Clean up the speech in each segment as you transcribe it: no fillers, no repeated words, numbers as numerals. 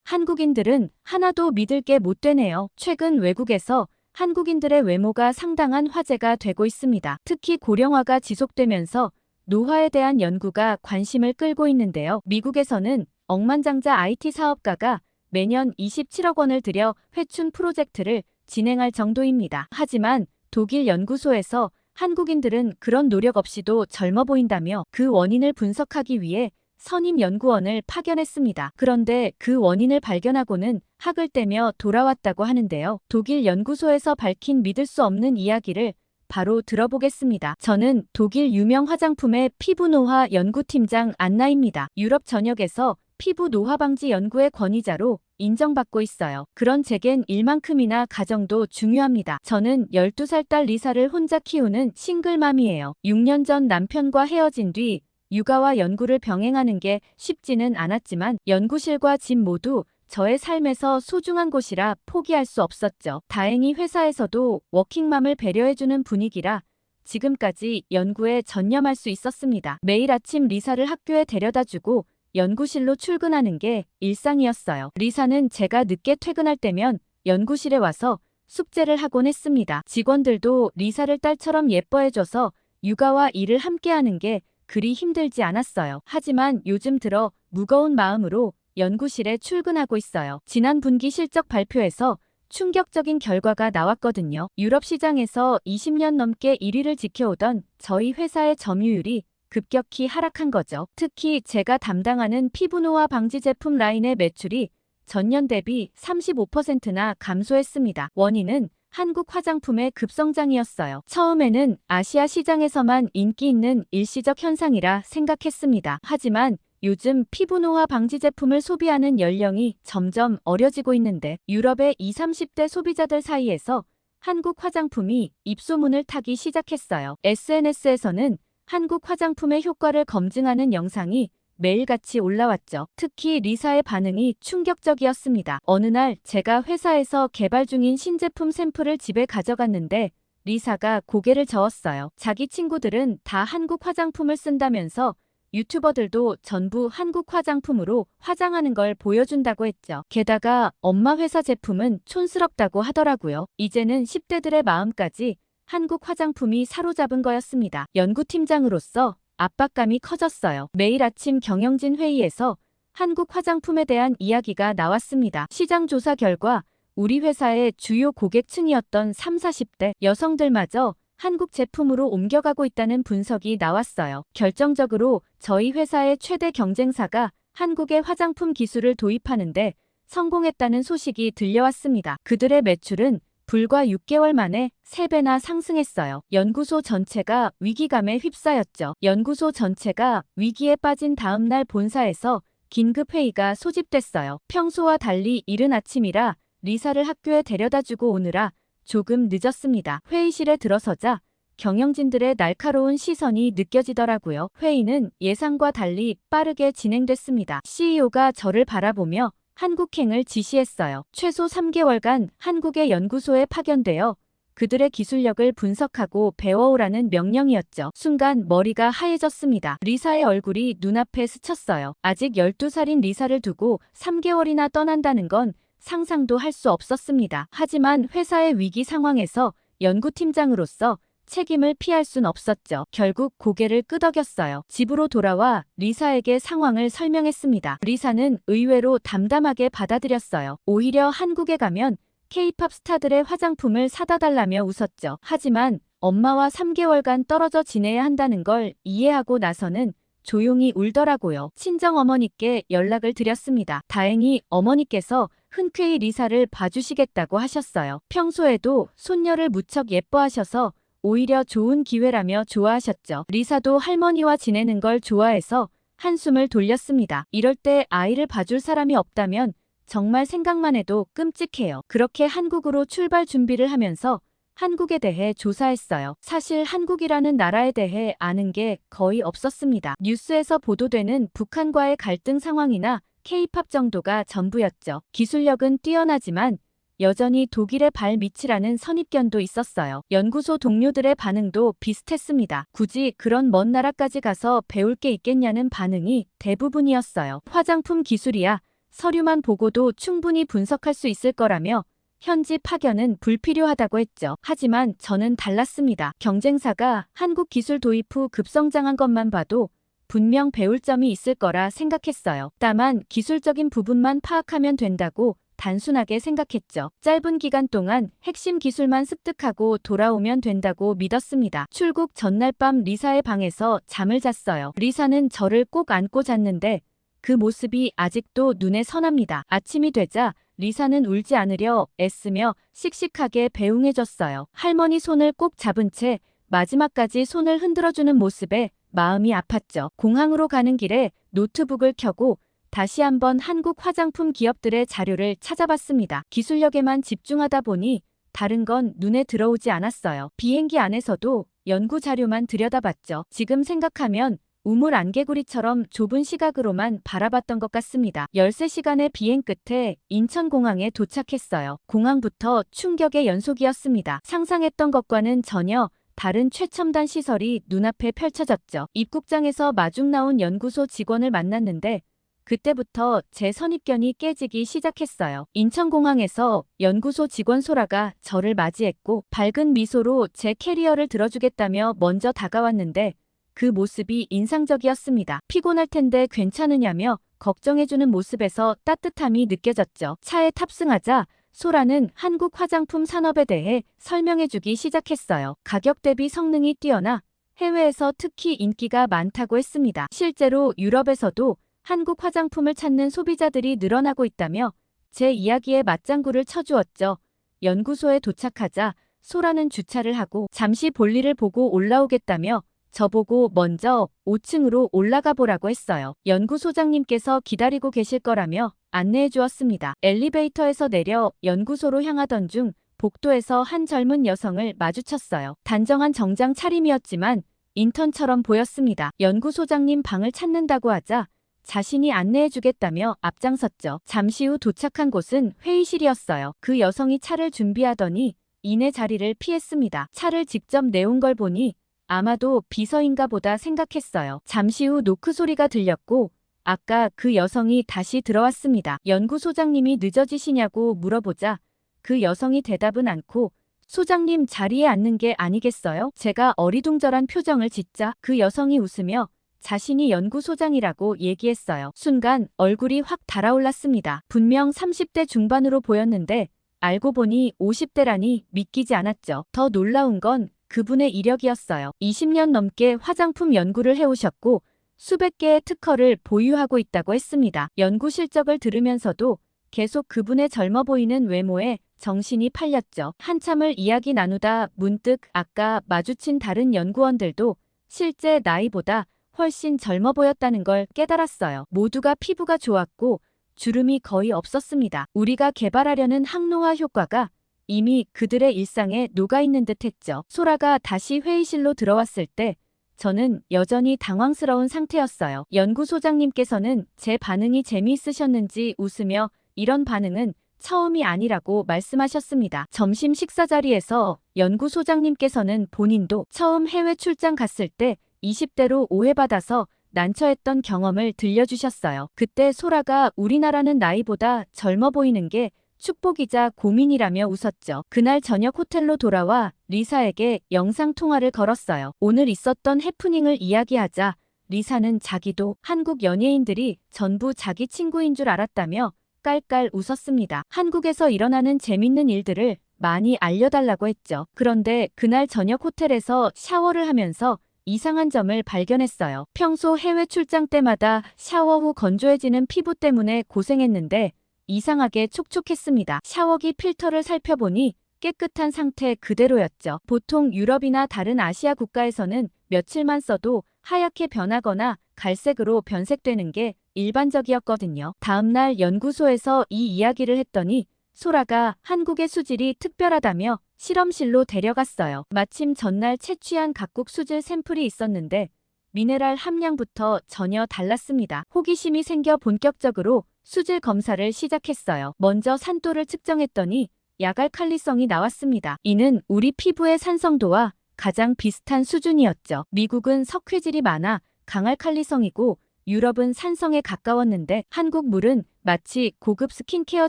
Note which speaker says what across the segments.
Speaker 1: 한국인들은 하나도 믿을 게 못 되네요. 최근 외국에서 한국인들의 외모가 상당한 화제가 되고 있습니다. 특히 고령화가 지속되면서 노화에 대한 연구가 관심을 끌고 있는데요. 미국에서는 억만장자 IT 사업가가 매년 27억 원을 들여 회춘 프로젝트를 진행할 정도입니다. 하지만 독일 연구소에서 한국인들은 그런 노력 없이도 젊어 보인다며 그 원인을 분석하기 위해 선임 연구원을 파견했습니다. 그런데 그 원인을 발견하고는 학을 떼며 돌아왔다고 하는데요. 독일 연구소에서 밝힌 믿을 수 없는 이야기를 바로 들어보겠습니다. 저는 독일 유명 화장품의 피부 노화 연구팀장 안나입니다. 유럽 전역에서 피부 노화 방지 연구의 권위자로 인정받고 있어요. 그런 제겐 일만큼이나 가정도 중요합니다. 저는 12살 딸 리사를 혼자 키우는 싱글맘이에요. 6년 전 남편과 헤어진 뒤 육아와 연구를 병행하는 게 쉽지는 않았지만 연구실과 집 모두 저의 삶에서 소중한 곳이라 포기할 수 없었죠. 다행히 회사에서도 워킹맘을 배려해주는 분위기라 지금까지 연구에 전념할 수 있었습니다. 매일 아침 리사를 학교에 데려다주고 연구실로 출근하는 게 일상이었어요. 리사는 제가 늦게 퇴근할 때면 연구실에 와서 숙제를 하곤 했습니다. 직원들도 리사를 딸처럼 예뻐해줘서 육아와 일을 함께하는 게 그리 힘들지 않았어요. 하지만 요즘 들어 무거운 마음으로 연구실에 출근하고 있어요. 지난 분기 실적 발표에서 충격적인 결과가 나왔거든요. 유럽 시장에서 20년 넘게 1위를 지켜오던 저희 회사의 점유율이 급격히 하락한 거죠. 특히 제가 담당하는 피부노화 방지 제품 라인의 매출이 전년 대비 35%나 감소했습니다. 원인은 한국 화장품의 급성장이었어요. 처음에는 아시아 시장에서만 인기 있는 일시적 현상이라 생각했습니다. 하지만 요즘 피부노화 방지 제품을 소비하는 연령이 점점 어려지고 있는데 유럽의 20, 30대 소비자들 사이에서 한국 화장품이 입소문을 타기 시작했어요. SNS에서는 한국 화장품의 효과를 검증하는 영상이 매일같이 올라왔죠. 특히 리사의 반응이 충격적이었습니다. 어느 날 제가 회사에서 개발 중인 신제품 샘플을 집에 가져갔는데 리사가 고개를 저었어요. 자기 친구들은 다 한국 화장품을 쓴다면서 유튜버들도 전부 한국 화장품으로 화장하는 걸 보여준다고 했죠. 게다가 엄마 회사 제품은 촌스럽다고 하더라고요. 이제는 10대들의 마음까지 한국 화장품이 사로잡은 거였습니다. 연구팀장으로서 압박감이 커졌어요. 매일 아침 경영진 회의에서 한국 화장품에 대한 이야기가 나왔습니다. 시장 조사 결과 우리 회사의 주요 고객층이었던 30, 40대 여성들마저 한국 제품으로 옮겨가고 있다는 분석이 나왔어요. 결정적으로 저희 회사의 최대 경쟁사가 한국의 화장품 기술을 도입하는데 성공했다는 소식이 들려왔습니다. 그들의 매출은 불과 6개월 만에 3배나 상승했어요. 연구소 전체가 위기감에 휩싸였죠. 연구소 전체가 위기에 빠진 다음 날 본사에서 긴급회의가 소집됐어요. 평소와 달리 이른 아침이라 리사를 학교에 데려다주고 오느라 조금 늦었습니다. 회의실에 들어서자 경영진들의 날카로운 시선이 느껴지더라고요. 회의는 예상과 달리 빠르게 진행됐습니다. CEO가 저를 바라보며 한국행을 지시했어요. 최소 3개월간 한국의 연구소에 파견되어 그들의 기술력을 분석하고 배워오라는 명령이었죠. 순간 머리가 하얘졌습니다. 리사의 얼굴이 눈앞에 스쳤어요. 아직 12살인 리사를 두고 3개월이나 떠난다는 건 상상도 할 수 없었습니다. 하지만 회사의 위기 상황에서 연구팀장으로서 책임을 피할 순 없었죠. 결국 고개를 끄덕였어요. 집으로 돌아와 리사에게 상황을 설명했습니다. 리사는 의외로 담담하게 받아들였어요. 오히려 한국에 가면 K-팝 스타들의 화장품을 사다 달라며 웃었죠. 하지만 엄마와 3개월간 떨어져 지내야 한다는 걸 이해하고 나서는 조용히 울더라고요. 친정어머니께 연락을 드렸습니다. 다행히 어머니께서 흔쾌히 리사를 봐주시겠다고 하셨어요. 평소에도 손녀를 무척 예뻐하셔서 오히려 좋은 기회라며 좋아하셨죠. 리사도 할머니와 지내는 걸 좋아해서 한숨을 돌렸습니다. 이럴 때 아이를 봐줄 사람이 없다면 정말 생각만 해도 끔찍해요. 그렇게 한국으로 출발 준비를 하면서 한국에 대해 조사했어요. 사실 한국이라는 나라에 대해 아는 게 거의 없었습니다. 뉴스에서 보도되는 북한과의 갈등 상황이나 K-팝 정도가 전부였죠. 기술력은 뛰어나지만 여전히 독일의 발밑이라는 선입견도 있었어요. 연구소 동료들의 반응도 비슷했습니다. 굳이 그런 먼 나라까지 가서 배울 게 있겠냐는 반응이 대부분이었어요. 화장품 기술이야 서류만 보고도 충분히 분석할 수 있을 거라며 현지 파견은 불필요하다고 했죠. 하지만 저는 달랐습니다. 경쟁사가 한국 기술 도입 후 급성장한 것만 봐도 분명 배울 점이 있을 거라 생각했어요. 다만 기술적인 부분만 파악하면 된다고 단순하게 생각했죠. 짧은 기간 동안 핵심 기술만 습득하고 돌아오면 된다고 믿었습니다. 출국 전날 밤 리사의 방에서 잠을 잤어요. 리사는 저를 꼭 안고 잤는데 그 모습이 아직도 눈에 선합니다. 아침이 되자 리사는 울지 않으려 애쓰며 씩씩하게 배웅해줬어요. 할머니 손을 꼭 잡은 채 마지막까지 손을 흔들어주는 모습에 마음이 아팠죠. 공항으로 가는 길에 노트북을 켜고 다시 한번 한국 화장품 기업들의 자료를 찾아봤습니다. 기술력에만 집중하다 보니 다른 건 눈에 들어오지 않았어요. 비행기 안에서도 연구 자료만 들여다봤죠. 지금 생각하면 우물 안개구리처럼 좁은 시각으로만 바라봤던 것 같습니다. 13시간의 비행 끝에 인천공항에 도착했어요. 공항부터 충격의 연속이었습니다. 상상했던 것과는 전혀 다른 최첨단 시설이 눈앞에 펼쳐졌죠. 입국장에서 마중 나온 연구소 직원을 만났는데 그때부터 제 선입견이 깨지기 시작했어요. 인천공항에서 연구소 직원 소라가 저를 맞이했고 밝은 미소로 제 캐리어를 들어주겠다며 먼저 다가왔는데 그 모습이 인상적이었습니다. 피곤할 텐데 괜찮으냐며 걱정해주는 모습에서 따뜻함이 느껴졌죠. 차에 탑승하자 소라는 한국 화장품 산업에 대해 설명해주기 시작했어요. 가격 대비 성능이 뛰어나 해외에서 특히 인기가 많다고 했습니다. 실제로 유럽에서도 한국 화장품을 찾는 소비자들이 늘어나고 있다며 제 이야기에 맞장구를 쳐주었죠. 연구소에 도착하자 소라는 주차를 하고 잠시 볼일을 보고 올라오겠다며 저보고 먼저 5층으로 올라가 보라고 했어요. 연구소장님께서 기다리고 계실 거라며 안내해 주었습니다. 엘리베이터에서 내려 연구소로 향하던 중 복도에서 한 젊은 여성을 마주쳤어요. 단정한 정장 차림이었지만 인턴처럼 보였습니다. 연구소장님 방을 찾는다고 하자 자신이 안내해 주겠다며 앞장섰죠. 잠시 후 도착한 곳은 회의실이었어요. 그 여성이 차를 준비하더니 이내 자리를 피했습니다. 차를 직접 내온 걸 보니 아마도 비서인가 보다 생각했어요. 잠시 후 노크 소리가 들렸고 아까 그 여성이 다시 들어왔습니다. 연구소장님이 늦어지시냐고 물어보자 그 여성이 대답은 않고 소장님 자리에 앉는 게 아니겠어요? 제가 어리둥절한 표정을 짓자 그 여성이 웃으며 자신이 연구소장이라고 얘기했어요. 순간 얼굴이 확 달아올랐습니다. 분명 30대 중반으로 보였는데 알고 보니 50대라니 믿기지 않았죠. 더 놀라운 건 그분의 이력이었어요. 20년 넘게 화장품 연구를 해오셨고 수백 개의 특허를 보유하고 있다고 했습니다. 연구 실적을 들으면서도 계속 그분의 젊어 보이는 외모에 정신이 팔렸죠. 한참을 이야기 나누다 문득 아까 마주친 다른 연구원들도 실제 나이보다 훨씬 젊어 보였다는 걸 깨달았어요. 모두가 피부가 좋았고 주름이 거의 없었습니다. 우리가 개발하려는 항노화 효과가 이미 그들의 일상에 녹아있는 듯 했죠. 소라가 다시 회의실로 들어왔을 때 저는 여전히 당황스러운 상태였어요. 연구소장님께서는 제 반응이 재미있으셨는지 웃으며 이런 반응은 처음이 아니라고 말씀하셨습니다. 점심 식사 자리에서 연구소장님께서는 본인도 처음 해외 출장 갔을 때 20대로 오해받아서 난처했던 경험을 들려주셨어요. 그때 소라가 우리나라는 나이보다 젊어 보이는 게 축복이자 고민이라며 웃었죠. 그날 저녁 호텔로 돌아와 리사에게 영상통화를 걸었어요. 오늘 있었던 해프닝을 이야기하자 리사는 자기도 한국 연예인들이 전부 자기 친구인 줄 알았다며 깔깔 웃었습니다. 한국에서 일어나는 재밌는 일들을 많이 알려달라고 했죠. 그런데 그날 저녁 호텔에서 샤워를 하면서 이상한 점을 발견했어요. 평소 해외 출장 때마다 샤워 후 건조해지는 피부 때문에 고생했는데 이상하게 촉촉했습니다. 샤워기 필터를 살펴보니 깨끗한 상태 그대로였죠. 보통 유럽이나 다른 아시아 국가에서는 며칠만 써도 하얗게 변하거나 갈색으로 변색되는 게 일반적이었거든요. 다음날 연구소에서 이 이야기를 했더니 소라가 한국의 수질이 특별하다며 실험실로 데려갔어요. 마침 전날 채취한 각국 수질 샘플이 있었는데 미네랄 함량부터 전혀 달랐습니다. 호기심이 생겨 본격적으로 수질 검사를 시작했어요. 먼저 산도를 측정했더니 약알칼리성이 나왔습니다. 이는 우리 피부의 산성도와 가장 비슷한 수준이었죠. 미국은 석회질이 많아 강알칼리성이고 유럽은 산성에 가까웠는데 한국 물은 마치 고급 스킨케어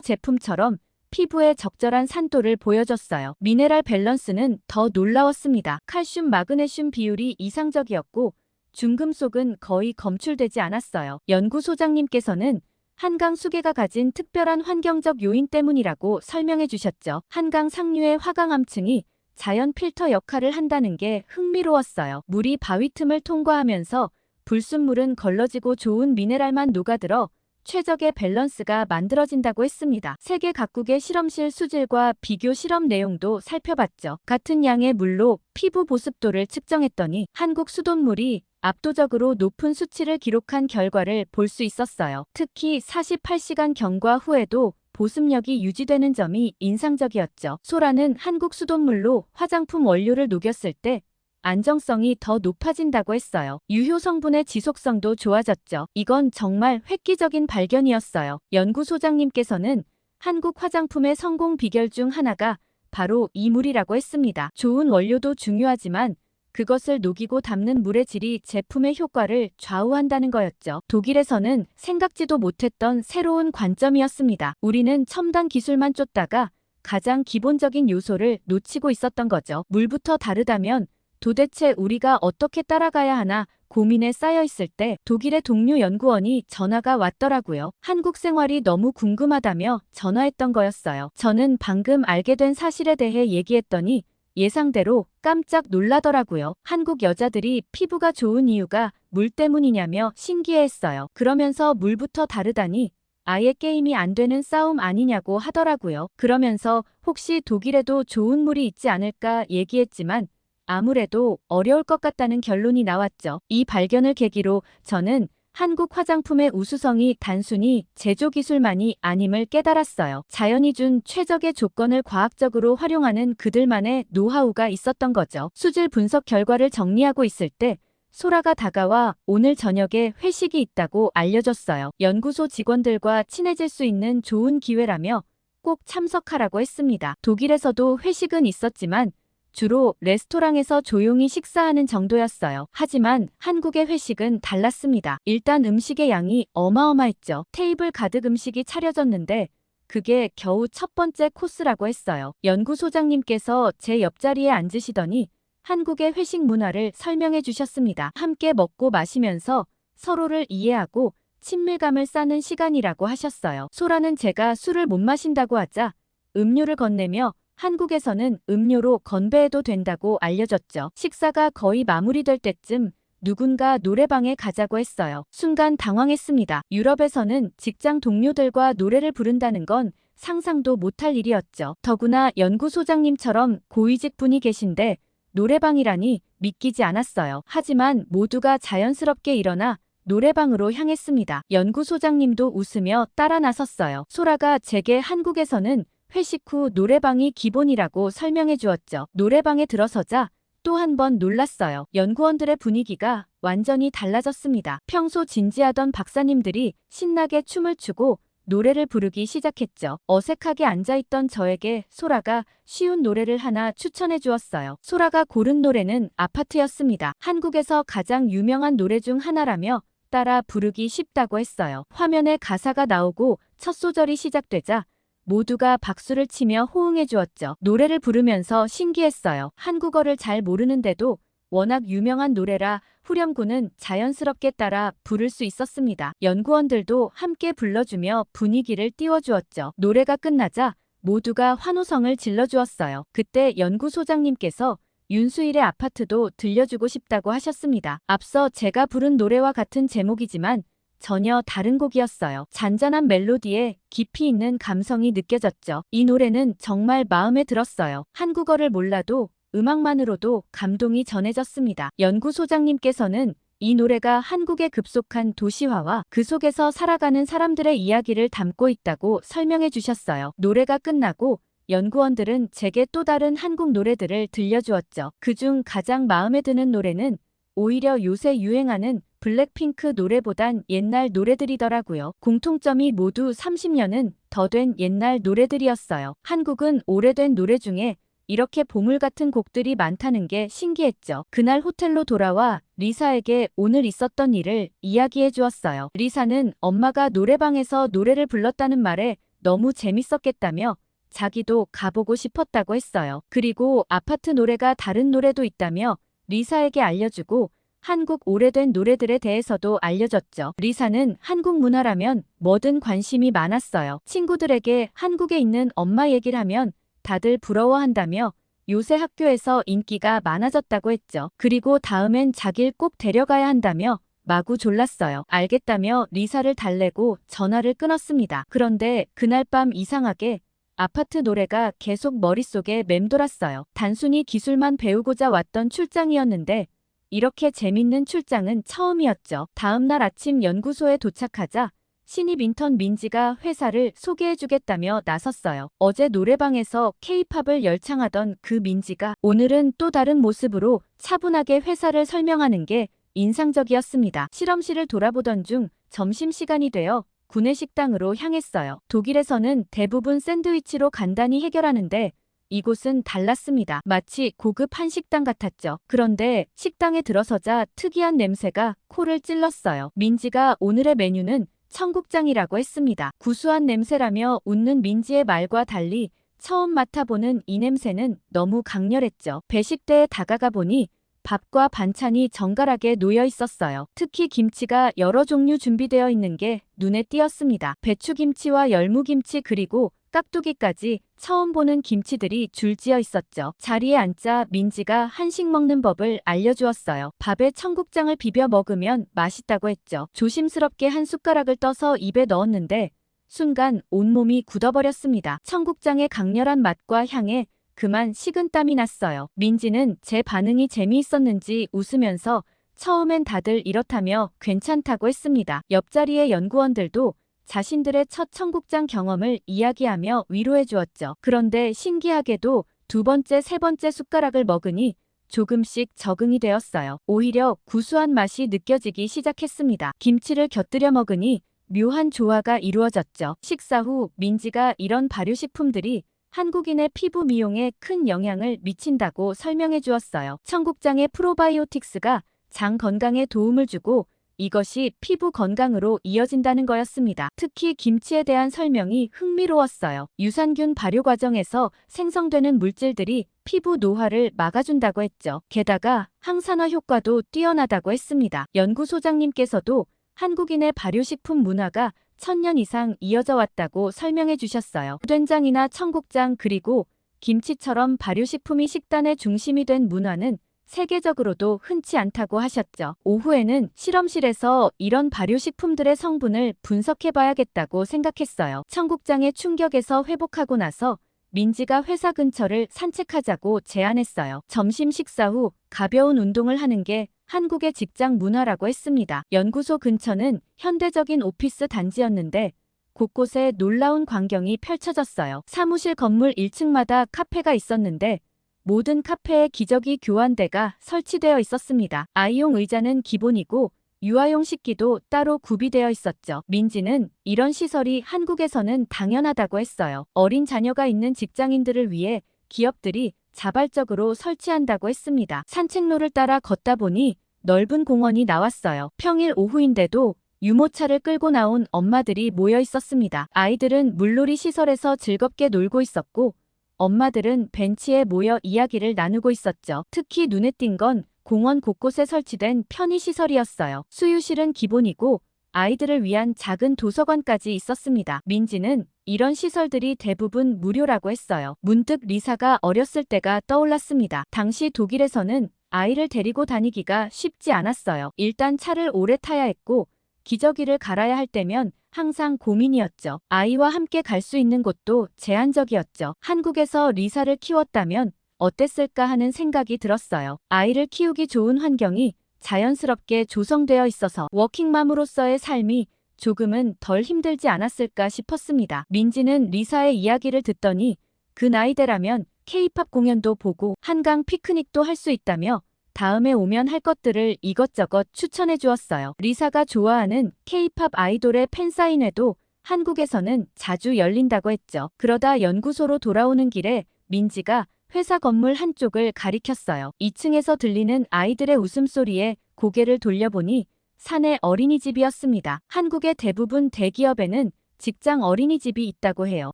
Speaker 1: 제품처럼 피부에 적절한 산도를 보여줬어요. 미네랄 밸런스는 더 놀라웠습니다. 칼슘, 마그네슘 비율이 이상적이었고 중금속은 거의 검출되지 않았어요. 연구소장님께서는 한강 수계가 가진 특별한 환경적 요인 때문이라고 설명해 주셨죠. 한강 상류의 화강암층이 자연 필터 역할을 한다는 게 흥미로웠어요. 물이 바위 틈을 통과하면서 불순물은 걸러지고 좋은 미네랄만 녹아들어 최적의 밸런스가 만들어진다고 했습니다. 세계 각국의 실험실 수질과 비교 실험 내용도 살펴봤죠. 같은 양의 물로 피부 보습도를 측정했더니 한국 수돗물이 압도적으로 높은 수치를 기록한 결과를 볼 수 있었어요. 특히 48시간 경과 후에도 보습력이 유지되는 점이 인상적이었죠. 소라는 한국 수돗물로 화장품 원료를 녹였을 때 안정성이 더 높아진다고 했어요. 유효 성분의 지속성도 좋아졌죠. 이건 정말 획기적인 발견이었어요. 연구소장님께서는 한국 화장품의 성공 비결 중 하나가 바로 이 물이라고 했습니다. 좋은 원료도 중요하지만 그것을 녹이고 담는 물의 질이 제품의 효과를 좌우한다는 거였죠. 독일에서는 생각지도 못했던 새로운 관점이었습니다. 우리는 첨단 기술만 쫓다가 가장 기본적인 요소를 놓치고 있었던 거죠. 물부터 다르다면 도대체 우리가 어떻게 따라가야 하나 고민에 쌓여 있을 때 독일의 동료 연구원이 전화가 왔더라고요. 한국 생활이 너무 궁금하다며 전화했던 거였어요. 저는 방금 알게 된 사실에 대해 얘기했더니 예상대로 깜짝 놀라더라고요. 한국 여자들이 피부가 좋은 이유가 물 때문이냐며 신기해했어요. 그러면서 물부터 다르다니 아예 게임이 안 되는 싸움 아니냐고 하더라고요. 그러면서 혹시 독일에도 좋은 물이 있지 않을까 얘기했지만 아무래도 어려울 것 같다는 결론이 나왔죠. 이 발견을 계기로 저는 한국 화장품의 우수성이 단순히 제조 기술만이 아님을 깨달았어요. 자연이 준 최적의 조건을 과학적으로 활용하는 그들만의 노하우가 있었던 거죠. 수질 분석 결과를 정리하고 있을 때 소라가 다가와 오늘 저녁에 회식이 있다고 알려줬어요. 연구소 직원들과 친해질 수 있는 좋은 기회라며 꼭 참석하라고 했습니다. 독일에서도 회식은 있었지만 주로 레스토랑에서 조용히 식사하는 정도였어요. 하지만 한국의 회식은 달랐습니다. 일단 음식의 양이 어마어마했죠. 테이블 가득 음식이 차려졌는데 그게 겨우 첫 번째 코스라고 했어요. 연구소장님께서 제 옆자리에 앉으시더니 한국의 회식 문화를 설명해 주셨습니다. 함께 먹고 마시면서 서로를 이해하고 친밀감을 쌓는 시간이라고 하셨어요. 소라는 제가 술을 못 마신다고 하자 음료를 건네며 한국에서는 음료로 건배해도 된다고 알려졌죠. 식사가 거의 마무리될 때쯤 누군가 노래방에 가자고 했어요. 순간 당황했습니다. 유럽에서는 직장 동료들과 노래를 부른다는 건 상상도 못할 일이었죠. 더구나 연구소장님처럼 고위직 분이 계신데 노래방이라니 믿기지 않았어요. 하지만 모두가 자연스럽게 일어나 노래방으로 향했습니다. 연구소장님도 웃으며 따라 나섰어요. 소라가 제게 한국에서는 회식 후 노래방이 기본이라고 설명해 주었죠. 노래방에 들어서자 또 한 번 놀랐어요. 연구원들의 분위기가 완전히 달라졌습니다. 평소 진지하던 박사님들이 신나게 춤을 추고 노래를 부르기 시작했죠. 어색하게 앉아있던 저에게 소라가 쉬운 노래를 하나 추천해 주었어요. 소라가 고른 노래는 아파트였습니다. 한국에서 가장 유명한 노래 중 하나라며 따라 부르기 쉽다고 했어요. 화면에 가사가 나오고 첫 소절이 시작되자 모두가 박수를 치며 호응해 주었죠. 노래를 부르면서 신기했어요. 한국어를 잘 모르는데도 워낙 유명한 노래라 후렴구는 자연스럽게 따라 부를 수 있었습니다. 연구원들도 함께 불러주며 분위기를 띄워주었죠. 노래가 끝나자 모두가 환호성을 질러주었어요. 그때 연구소장님께서 윤수일의 아파트도 들려주고 싶다고 하셨습니다. 앞서 제가 부른 노래와 같은 제목이지만 전혀 다른 곡이었어요. 잔잔한 멜로디에 깊이 있는 감성이 느껴졌죠. 이 노래는 정말 마음에 들었어요. 한국어를 몰라도 음악만으로도 감동이 전해졌습니다. 연구소장님께서는 이 노래가 한국의 급속한 도시화와 그 속에서 살아가는 사람들의 이야기를 담고 있다고 설명해 주셨어요. 노래가 끝나고 연구원들은 제게 또 다른 한국 노래들을 들려주었죠. 그중 가장 마음에 드는 노래는 오히려 요새 유행하는 블랙핑크 노래보단 옛날 노래들이더라고요. 공통점이 모두 30년은 더 된 옛날 노래들이었어요. 한국은 오래된 노래 중에 이렇게 보물 같은 곡들이 많다는 게 신기했죠. 그날 호텔로 돌아와 리사에게 오늘 있었던 일을 이야기해 주었어요. 리사는 엄마가 노래방에서 노래를 불렀다는 말에 너무 재밌었겠다며 자기도 가보고 싶었다고 했어요. 그리고 아파트 노래가 다른 노래도 있다며 리사에게 알려주고 한국 오래된 노래들에 대해서도 알려줬죠. 리사는 한국 문화라면 뭐든 관심이 많았어요. 친구들에게 한국에 있는 엄마 얘기를 하면 다들 부러워한다며 요새 학교에서 인기가 많아졌다고 했죠. 그리고 다음엔 자길 꼭 데려가야 한다며 마구 졸랐어요. 알겠다며 리사를 달래고 전화를 끊었습니다. 그런데 그날 밤 이상하게 아파트 노래가 계속 머릿속에 맴돌았어요. 단순히 기술만 배우고자 왔던 출장이었는데 이렇게 재밌는 출장은 처음이었죠. 다음 날 아침 연구소에 도착하자 신입 인턴 민지가 회사를 소개해주겠다며 나섰어요. 어제 노래방에서 K-팝을 열창하던 그 민지가 오늘은 또 다른 모습으로 차분하게 회사를 설명하는 게 인상적이었습니다. 실험실을 돌아보던 중 점심시간이 되어 구내식당으로 향했어요. 독일에서는 대부분 샌드위치로 간단히 해결하는데 이곳은 달랐습니다. 마치 고급 한식당 같았죠. 그런데 식당에 들어서자 특이한 냄새가 코를 찔렀어요. 민지가 오늘의 메뉴는 청국장이라고 했습니다. 구수한 냄새라며 웃는 민지의 말과 달리 처음 맡아보는 이 냄새는 너무 강렬했죠. 배식대에 다가가 보니 밥과 반찬이 정갈하게 놓여 있었어요. 특히 김치가 여러 종류 준비되어 있는 게 눈에 띄었습니다. 배추김치와 열무김치 그리고 깍두기까지 처음 보는 김치들이 줄지어 있었죠. 자리에 앉자 민지가 한식 먹는 법을 알려주었어요. 밥에 청국장을 비벼 먹으면 맛있다고 했죠. 조심스럽게 한 숟가락을 떠서 입에 넣었는데 순간 온몸이 굳어버렸습니다. 청국장의 강렬한 맛과 향에 그만 식은땀이 났어요. 민지는 제 반응이 재미있었는지 웃으면서 처음엔 다들 이렇다며 괜찮다고 했습니다. 옆자리의 연구원들도 자신들의 첫 청국장 경험을 이야기하며 위로해 주었죠. 그런데 신기하게도 두 번째, 세 번째 숟가락을 먹으니 조금씩 적응이 되었어요. 오히려 구수한 맛이 느껴지기 시작했습니다. 김치를 곁들여 먹으니 묘한 조화가 이루어졌죠. 식사 후 민지가 이런 발효식품들이 한국인의 피부 미용에 큰 영향을 미친다고 설명해 주었어요. 청국장의 프로바이오틱스가 장 건강에 도움을 주고 이것이 피부 건강으로 이어진다는 거였습니다. 특히 김치에 대한 설명이 흥미로웠어요. 유산균 발효 과정에서 생성되는 물질들이 피부 노화를 막아준다고 했죠. 게다가 항산화 효과도 뛰어나다고 했습니다. 연구소장님께서도 한국인의 발효식품 문화가 1000년 이상 이어져 왔다고 설명해 주셨어요. 된장이나 청국장 그리고 김치처럼 발효식품이 식단의 중심이 된 문화는 세계적으로도 흔치 않다고 하셨죠. 오후에는 실험실에서 이런 발효식품들의 성분을 분석해봐야겠다고 생각했어요. 청국장의 충격에서 회복하고 나서 민지가 회사 근처를 산책하자고 제안했어요. 점심 식사 후 가벼운 운동을 하는 게 한국의 직장 문화라고 했습니다. 연구소 근처는 현대적인 오피스 단지였는데 곳곳에 놀라운 광경이 펼쳐졌어요. 사무실 건물 1층마다 카페가 있었는데 모든 카페에 기저귀 교환대가 설치되어 있었습니다. 아이용 의자는 기본이고 유아용 식기도 따로 구비되어 있었죠. 민지는 이런 시설이 한국에서는 당연하다고 했어요. 어린 자녀가 있는 직장인들을 위해 기업들이 자발적으로 설치한다고 했습니다. 산책로를 따라 걷다 보니 넓은 공원이 나왔어요. 평일 오후인데도 유모차를 끌고 나온 엄마들이 모여 있었습니다. 아이들은 물놀이 시설에서 즐겁게 놀고 있었고 엄마들은 벤치에 모여 이야기를 나누고 있었죠. 특히 눈에 띈 건 공원 곳곳에 설치된 편의시설이었어요. 수유실은 기본이고 아이들을 위한 작은 도서관까지 있었습니다. 민지는 이런 시설들이 대부분 무료라고 했어요. 문득 리사가 어렸을 때가 떠올랐습니다. 당시 독일에서는 아이를 데리고 다니기가 쉽지 않았어요. 일단 차를 오래 타야 했고 기저귀를 갈아야 할 때면 항상 고민이었죠. 아이와 함께 갈 수 있는 곳도 제한적이었죠. 한국에서 리사를 키웠다면 어땠을까 하는 생각이 들었어요. 아이를 키우기 좋은 환경이 자연스럽게 조성되어 있어서 워킹맘으로서의 삶이 조금은 덜 힘들지 않았을까 싶었습니다. 민지는 리사의 이야기를 듣더니 그 나이대라면 K-팝 공연도 보고 한강 피크닉도 할 수 있다며 다음에 오면 할 것들을 이것저것 추천해 주었어요. 리사가 좋아하는 K-팝 아이돌의 팬사인회도 한국에서는 자주 열린다고 했죠. 그러다 연구소로 돌아오는 길에 민지가 회사 건물 한쪽을 가리켰어요. 2층에서 들리는 아이들의 웃음소리에 고개를 돌려보니 사내 어린이집이었습니다. 한국의 대부분 대기업에는 직장 어린이집이 있다고 해요.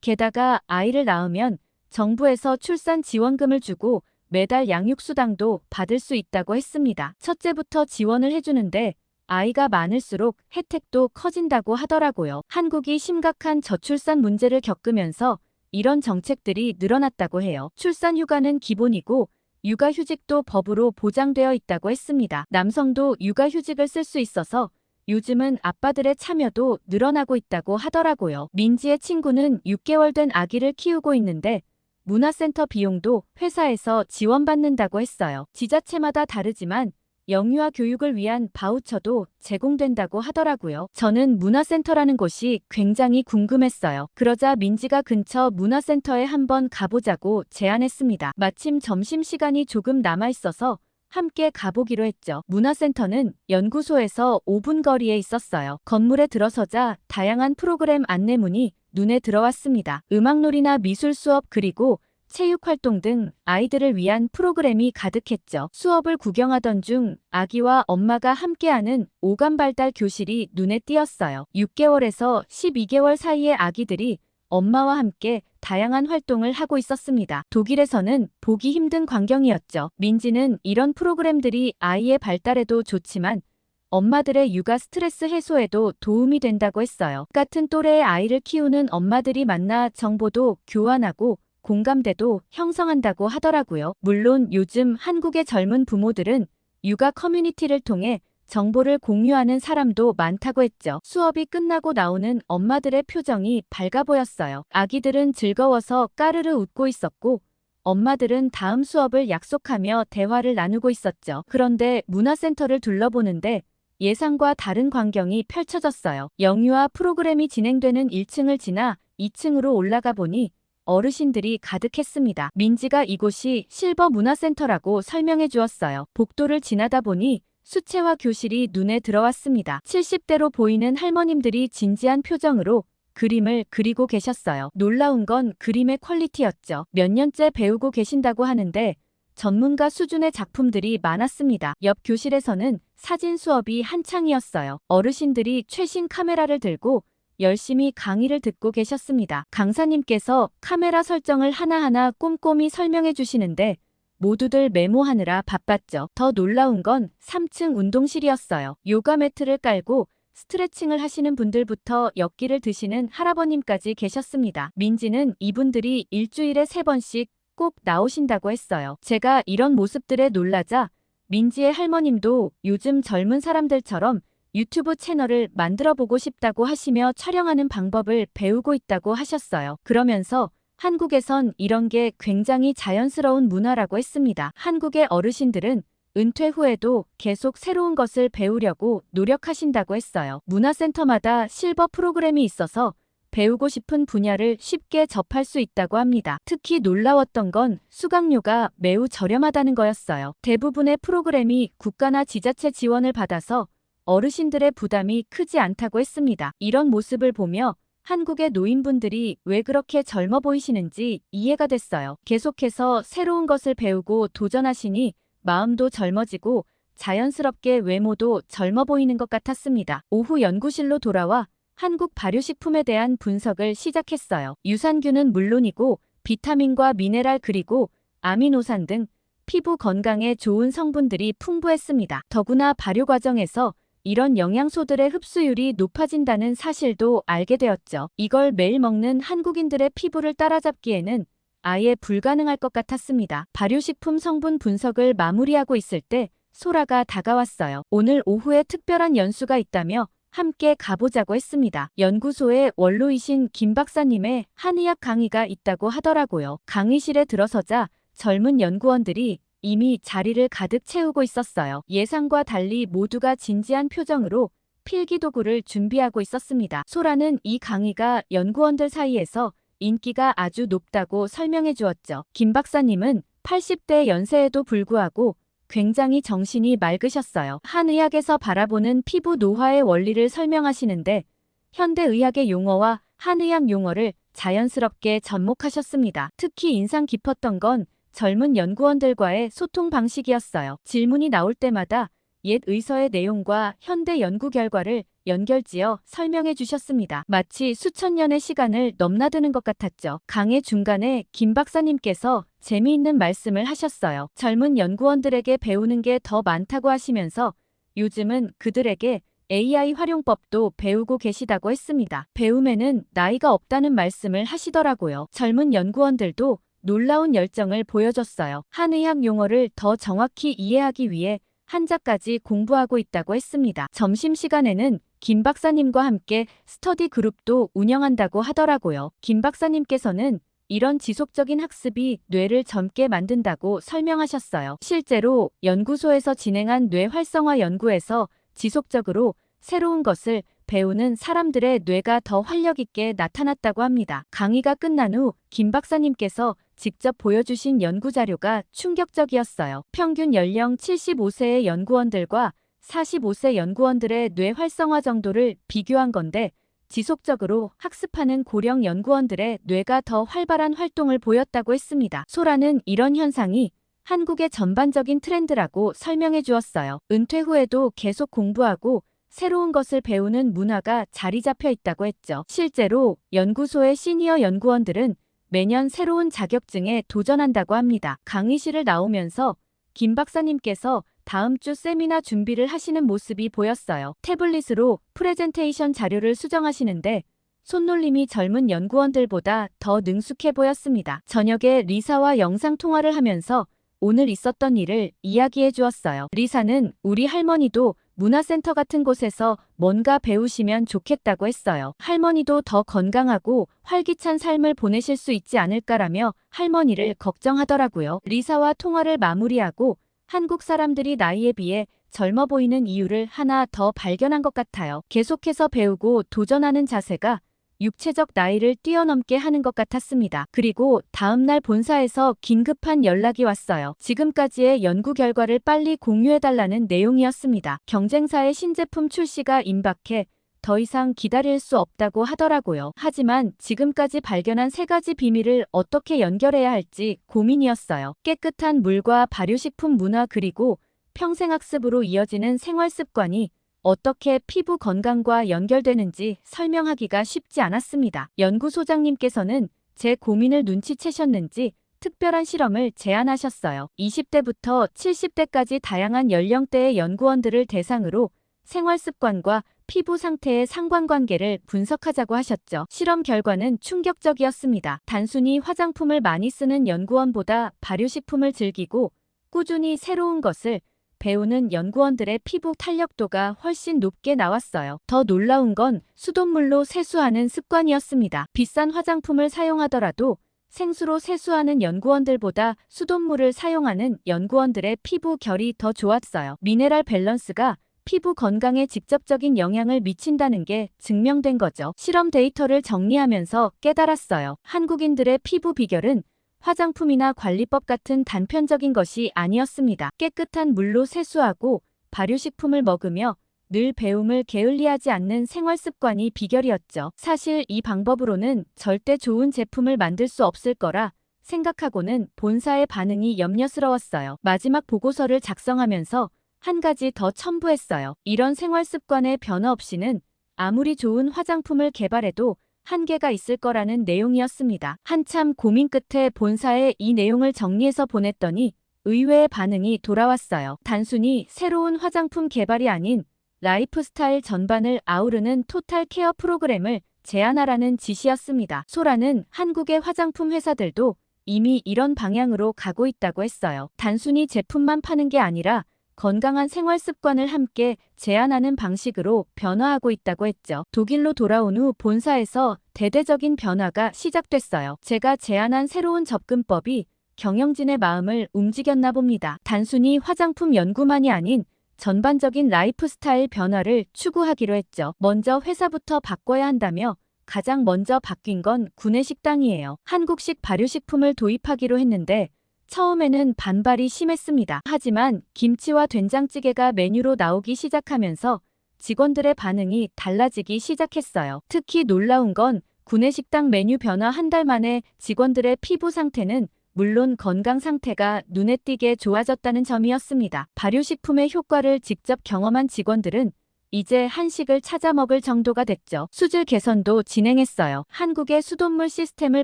Speaker 1: 게다가 아이를 낳으면 정부에서 출산 지원금을 주고 매달 양육수당도 받을 수 있다고 했습니다. 첫째부터 지원을 해주는데 아이가 많을수록 혜택도 커진다고 하더라고요. 한국이 심각한 저출산 문제를 겪으면서 이런 정책들이 늘어났다고 해요. 출산 휴가는 기본이고 육아휴직도 법으로 보장되어 있다고 했습니다. 남성도 육아휴직을 쓸 수 있어서 요즘은 아빠들의 참여도 늘어나고 있다고 하더라고요. 민지의 친구는 6개월 된 아기를 키우고 있는데 문화센터 비용도 회사에서 지원받는다고 했어요. 지자체마다 다르지만 영유아 교육을 위한 바우처도 제공된다고 하더라고요. 저는 문화센터라는 곳이 굉장히 궁금했어요. 그러자 민지가 근처 문화센터에 한번 가보자고 제안했습니다. 마침 점심시간이 조금 남아있어서 함께 가보기로 했죠. 문화센터는 연구소에서 5분 거리에 있었어요. 건물에 들어서자 다양한 프로그램 안내문이 눈에 들어왔습니다. 음악놀이나 미술 수업 그리고 체육활동 등 아이들을 위한 프로그램이 가득했죠. 수업을 구경하던 중 아기와 엄마가 함께하는 오감발달 교실이 눈에 띄었어요. 6개월에서 12개월 사이의 아기들이 엄마와 함께 다양한 활동을 하고 있었습니다. 독일에서는 보기 힘든 광경이었죠. 민지는 이런 프로그램들이 아이의 발달에도 좋지만 엄마들의 육아 스트레스 해소에도 도움이 된다고 했어요. 같은 또래의 아이를 키우는 엄마들이 만나 정보도 교환하고 공감대도 형성한다고 하더라고요. 물론 요즘 한국의 젊은 부모들은 육아 커뮤니티를 통해 정보를 공유하는 사람도 많다고 했죠. 수업이 끝나고 나오는 엄마들의 표정이 밝아 보였어요. 아기들은 즐거워서 까르르 웃고 있었고 엄마들은 다음 수업을 약속하며 대화를 나누고 있었죠. 그런데 문화센터를 둘러보는데 예상과 다른 광경이 펼쳐졌어요. 영유아 프로그램이 진행되는 1층을 지나 2층으로 올라가 보니 어르신들이 가득했습니다. 민지가 이곳이 실버 문화센터라고 설명해 주었어요. 복도를 지나다 보니 수채화 교실이 눈에 들어왔습니다. 70대로 보이는 할머님들이 진지한 표정으로 그림을 그리고 계셨어요. 놀라운 건 그림의 퀄리티였죠. 몇 년째 배우고 계신다고 하는데 전문가 수준의 작품들이 많았습니다. 옆 교실에서는 사진 수업이 한창이었어요. 어르신들이 최신 카메라를 들고 열심히 강의를 듣고 계셨습니다. 강사님께서 카메라 설정을 하나하나 꼼꼼히 설명해 주시는데 모두들 메모하느라 바빴죠. 더 놀라운 건 3층 운동실이었어요. 요가 매트를 깔고 스트레칭을 하시는 분들부터 엿기를 드시는 할아버님까지 계셨습니다. 민지는 이분들이 일주일에 3번씩 꼭 나오신다고 했어요. 제가 이런 모습들에 놀라자 민지의 할머님도 요즘 젊은 사람들처럼 유튜브 채널을 만들어 보고 싶다고 하시며 촬영하는 방법을 배우고 있다고 하셨어요. 그러면서 한국에선 이런 게 굉장히 자연스러운 문화라고 했습니다. 한국의 어르신들은 은퇴 후에도 계속 새로운 것을 배우려고 노력하신다고 했어요. 문화센터마다 실버 프로그램이 있어서 배우고 싶은 분야를 쉽게 접할 수 있다고 합니다. 특히 놀라웠던 건 수강료가 매우 저렴하다는 거였어요. 대부분의 프로그램이 국가나 지자체 지원을 받아서 어르신들의 부담이 크지 않다고 했습니다. 이런 모습을 보며 한국의 노인분들이 왜 그렇게 젊어 보이시는지 이해가 됐어요. 계속해서 새로운 것을 배우고 도전하시니 마음도 젊어지고 자연스럽게 외모도 젊어 보이는 것 같았습니다. 오후 연구실로 돌아와 한국 발효식품에 대한 분석을 시작했어요. 유산균은 물론이고 비타민과 미네랄 그리고 아미노산 등 피부 건강에 좋은 성분들이 풍부했습니다. 더구나 발효 과정에서 이런 영양소들의 흡수율이 높아진다는 사실도 알게 되었죠. 이걸 매일 먹는 한국인들의 피부를 따라잡기에는 아예 불가능할 것 같았습니다. 발효식품 성분 분석을 마무리하고 있을 때 소라가 다가왔어요. 오늘 오후에 특별한 연수가 있다며 함께 가보자고 했습니다. 연구소의 원로이신 김 박사님의 한의학 강의가 있다고 하더라고요. 강의실에 들어서자 젊은 연구원들이 이미 자리를 가득 채우고 있었어요. 예상과 달리 모두가 진지한 표정으로 필기도구를 준비하고 있었습니다. 소라는 이 강의가 연구원들 사이에서 인기가 아주 높다고 설명해 주었죠. 김 박사님은 80대 연세에도 불구하고 굉장히 정신이 맑으셨어요. 한의학에서 바라보는 피부 노화의 원리를 설명하시는데 현대의학의 용어와 한의학 용어를 자연스럽게 접목하셨습니다. 특히 인상 깊었던 건 젊은 연구원들과의 소통 방식이었어요. 질문이 나올 때마다 옛 의서의 내용과 현대 연구 결과를 연결지어 설명해 주셨습니다. 마치 수천 년의 시간을 넘나드는 것 같았죠. 강의 중간에 김 박사님께서 재미있는 말씀을 하셨어요. 젊은 연구원들에게 배우는 게 더 많다고 하시면서 요즘은 그들에게 AI 활용법도 배우고 계시다고 했습니다. 배움에는 나이가 없다는 말씀을 하시더라고요. 젊은 연구원들도 놀라운 열정을 보여줬어요. 한의학 용어를 더 정확히 이해하기 위해 한자까지 공부하고 있다고 했습니다. 점심시간에는 김 박사님과 함께 스터디 그룹도 운영한다고 하더라고요. 김 박사님께서는 이런 지속적인 학습이 뇌를 젊게 만든다고 설명하셨어요. 실제로 연구소에서 진행한 뇌 활성화 연구에서 지속적으로 새로운 것을 배우는 사람들의 뇌가 더 활력 있게 나타났다고 합니다. 강의가 끝난 후 김 박사님께서 직접 보여주신 연구 자료가 충격적이었어요. 평균 연령 75세의 연구원들과 45세 연구원들의 뇌 활성화 정도를 비교한 건데 지속적으로 학습하는 고령 연구원들의 뇌가 더 활발한 활동을 보였다고 했습니다. 소라는 이런 현상이 한국의 전반적인 트렌드라고 설명해 주었어요. 은퇴 후에도 계속 공부하고 새로운 것을 배우는 문화가 자리 잡혀 있다고 했죠. 실제로 연구소의 시니어 연구원들은 매년 새로운 자격증에 도전한다고 합니다. 강의실을 나오면서 김 박사님께서 다음 주 세미나 준비를 하시는 모습이 보였어요. 태블릿으로 프레젠테이션 자료를 수정하시는데 손놀림이 젊은 연구원들보다 더 능숙해 보였습니다. 저녁에 리사와 영상통화를 하면서 오늘 있었던 일을 이야기해 주었어요. 리사는 우리 할머니도 문화센터 같은 곳에서 뭔가 배우시면 좋겠다고 했어요. 할머니도 더 건강하고 활기찬 삶을 보내실 수 있지 않을까라며 할머니를 걱정하더라고요. 리사와 통화를 마무리하고 한국 사람들이 나이에 비해 젊어 보이는 이유를 하나 더 발견한 것 같아요. 계속해서 배우고 도전하는 자세가 육체적 나이를 뛰어넘게 하는 것 같았습니다. 그리고 다음날 본사에서 긴급한 연락이 왔어요. 지금까지의 연구 결과를 빨리 공유해달라는 내용이었습니다. 경쟁사의 신제품 출시가 임박해 더 이상 기다릴 수 없다고 하더라고요. 하지만 지금까지 발견한 3가지 비밀을 어떻게 연결해야 할지 고민이었어요. 깨끗한 물과 발효식품 문화 그리고 평생학습으로 이어지는 생활습관이 어떻게 피부 건강과 연결되는지 설명하기가 쉽지 않았습니다. 연구소장님께서는 제 고민을 눈치채셨는지 특별한 실험을 제안하셨어요. 20대부터 70대까지 다양한 연령대의 연구원들을 대상으로 생활습관과 피부 상태의 상관관계를 분석하자고 하셨죠. 실험 결과는 충격적이었습니다. 단순히 화장품을 많이 쓰는 연구원보다 발효식품을 즐기고 꾸준히 새로운 것을 배우는 연구원들의 피부 탄력도가 훨씬 높게 나왔어요. 더 놀라운 건 수돗물로 세수하는 습관이었습니다. 비싼 화장품을 사용하더라도 생수로 세수하는 연구원들보다 수돗물을 사용하는 연구원들의 피부 결이 더 좋았어요. 미네랄 밸런스가 피부 건강에 직접적인 영향을 미친다는 게 증명된 거죠. 실험 데이터를 정리하면서 깨달았어요. 한국인들의 피부 비결은 화장품이나 관리법 같은 단편적인 것이 아니었습니다. 깨끗한 물로 세수하고 발효식품을 먹으며 늘 배움을 게을리하지 않는 생활습관이 비결이었죠. 사실 이 방법으로는 절대 좋은 제품을 만들 수 없을 거라 생각하고는 본사의 반응이 염려스러웠어요. 마지막 보고서를 작성하면서 한 가지 더 첨부했어요. 이런 생활습관의 변화 없이는 아무리 좋은 화장품을 개발해도 한계가 있을 거라는 내용이었습니다. 한참 고민 끝에 본사에 이 내용을 정리해서 보냈더니 의외의 반응이 돌아왔어요. 단순히 새로운 화장품 개발이 아닌 라이프스타일 전반을 아우르는 토탈 케어 프로그램을 제안하라는 지시였습니다. 소라는 한국의 화장품 회사들도 이미 이런 방향으로 가고 있다고 했어요. 단순히 제품만 파는 게 아니라 건강한 생활 습관을 함께 제안하는 방식으로 변화하고 있다고 했죠. 독일로 돌아온 후 본사에서 대대적인 변화가 시작됐어요. 제가 제안한 새로운 접근법이 경영진의 마음을 움직였나 봅니다. 단순히 화장품 연구만이 아닌 전반적인 라이프스타일 변화를 추구하기로 했죠. 먼저 회사부터 바꿔야 한다며 가장 먼저 바뀐 건 구내식당이에요. 한국식 발효식품을 도입하기로 했는데 처음에는 반발이 심했습니다. 하지만 김치와 된장찌개가 메뉴로 나오기 시작하면서 직원들의 반응이 달라지기 시작했어요. 특히 놀라운 건 구내식당 메뉴 변화 한 달 만에 직원들의 피부 상태는 물론 건강 상태가 눈에 띄게 좋아졌다는 점이었습니다. 발효식품의 효과를 직접 경험한 직원들은 이제 한식을 찾아 먹을 정도가 됐죠. 수질 개선도 진행했어요. 한국의 수돗물 시스템을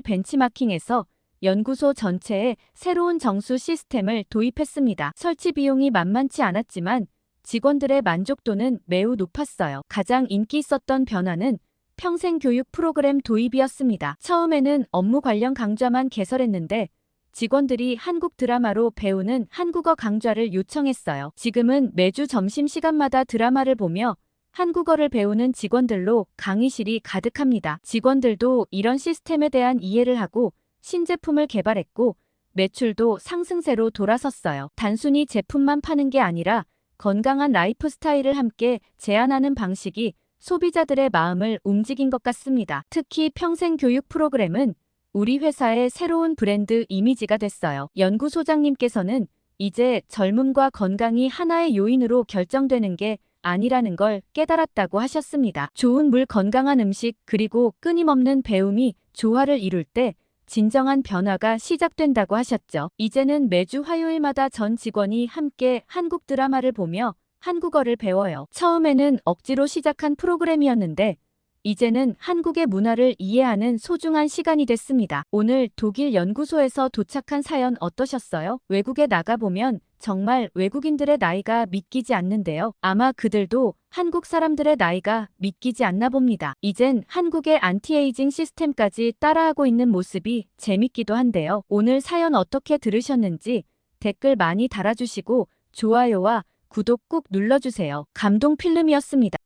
Speaker 1: 벤치마킹해서 연구소 전체에 새로운 정수 시스템을 도입했습니다. 설치 비용이 만만치 않았지만 직원들의 만족도는 매우 높았어요. 가장 인기 있었던 변화는 평생 교육 프로그램 도입이었습니다. 처음에는 업무 관련 강좌만 개설했는데 직원들이 한국 드라마로 배우는 한국어 강좌를 요청했어요. 지금은 매주 점심시간마다 드라마를 보며 한국어를 배우는 직원들로 강의실이 가득합니다. 직원들도 이런 시스템에 대한 이해를 하고 신제품을 개발했고 매출도 상승세로 돌아섰어요. 단순히 제품만 파는 게 아니라 건강한 라이프 스타일을 함께 제안하는 방식이 소비자들의 마음을 움직인 것 같습니다. 특히 평생 교육 프로그램은 우리 회사의 새로운 브랜드 이미지가 됐어요. 연구소장님께서는 이제 젊음과 건강이 하나의 요인으로 결정되는 게 아니라는 걸 깨달았다고 하셨습니다. 좋은 물, 건강한 음식, 그리고 끊임없는 배움이 조화를 이룰 때 진정한 변화가 시작된다고 하셨죠. 이제는 매주 화요일마다 전 직원이 함께 한국 드라마를 보며 한국어를 배워요. 처음에는 억지로 시작한 프로그램이었는데 이제는 한국의 문화를 이해하는 소중한 시간이 됐습니다. 오늘 독일 연구소에서 도착한 사연 어떠셨어요? 외국에 나가보면 정말 외국인들의 나이가 믿기지 않는데요. 아마 그들도 한국 사람들의 나이가 믿기지 않나 봅니다. 이젠 한국의 안티에이징 시스템까지 따라하고 있는 모습이 재밌기도 한데요. 오늘 사연 어떻게 들으셨는지 댓글 많이 달아주시고 좋아요와 구독 꾹 눌러주세요. 감동 필름이었습니다.